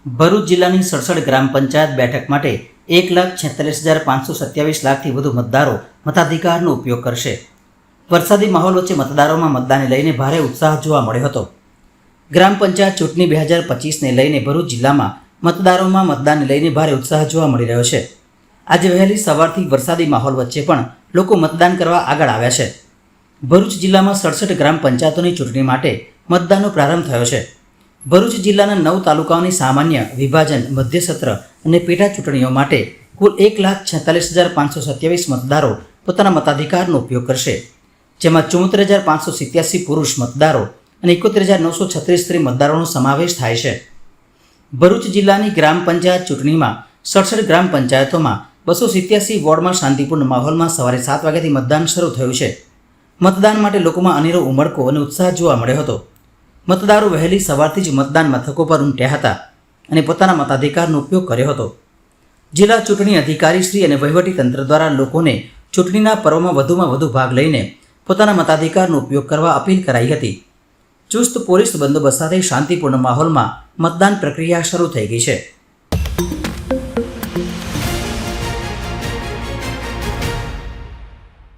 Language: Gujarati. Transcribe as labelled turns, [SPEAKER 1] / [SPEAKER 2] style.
[SPEAKER 1] ભરૂચ જિલ્લાની 67 ગ્રામ પંચાયત બેઠક માટે 1,46,527 લાખથી વધુ મતદારો મતાધિકારનો ઉપયોગ કરશે। વરસાદી માહોલ વચ્ચે મતદારોમાં મતદાનને લઈને ભારે ઉત્સાહ જોવા મળ્યો હતો। ગ્રામ પંચાયત ચૂંટણી 2025ને લઈને ભરૂચ જિલ્લામાં મતદારોમાં મતદાનને લઈને ભારે ઉત્સાહ જોવા મળી રહ્યો છે। આજે વહેલી સવારથી વરસાદી માહોલ વચ્ચે પણ લોકો મતદાન કરવા આગળ આવ્યા છે। ભરૂચ જિલ્લામાં 67 ગ્રામ પંચાયતોની ચૂંટણી માટે મતદાનનો પ્રારંભ થયો છે। ભરૂચ જિલ્લાના 9 તાલુકાઓની સામાન્ય, વિભાજન, મધ્ય સત્ર અને પેટા ચૂંટણીઓ માટે કુલ 1,46,527 મતદારો પોતાના મતાધિકારનો ઉપયોગ કરશે, જેમાં 74,587 પુરુષ મતદારો અને 71,936 સ્ત્રી મતદારોનો સમાવેશ થાય છે। ભરૂચ જિલ્લાની ગ્રામ પંચાયત ચૂંટણીમાં 67 ગ્રામ પંચાયતોમાં 287 વોર્ડમાં શાંતિપૂર્ણ માહોલમાં સવારે 7 વાગ્યાથી મતદાન શરૂ થયું છે। મતદાન માટે લોકોમાં અનેરો ઉમળકો અને ઉત્સાહ જોવા મળ્યો હતો। મતદારો વહેલી સવારથી જ મતદાન મથકો પર ઉમટ્યા હતા અને પોતાના મતાધિકારનો ઉપયોગ કર્યો હતો। જિલ્લા ચૂંટણી અધિકારી શ્રી અને વહીવટી તંત્ર દ્વારા લોકોને ચૂંટણીના પર્વમાં વધુમાં વધુ ભાગ લઈને પોતાના મતાધિકારનો ઉપયોગ કરવા અપીલ કરાઈ હતી। ચુસ્ત પોલીસ બંદોબસ્ત સાથે શાંતિપૂર્ણ માહોલમાં મતદાન પ્રક્રિયા શરૂ થઈ ગઈ છે।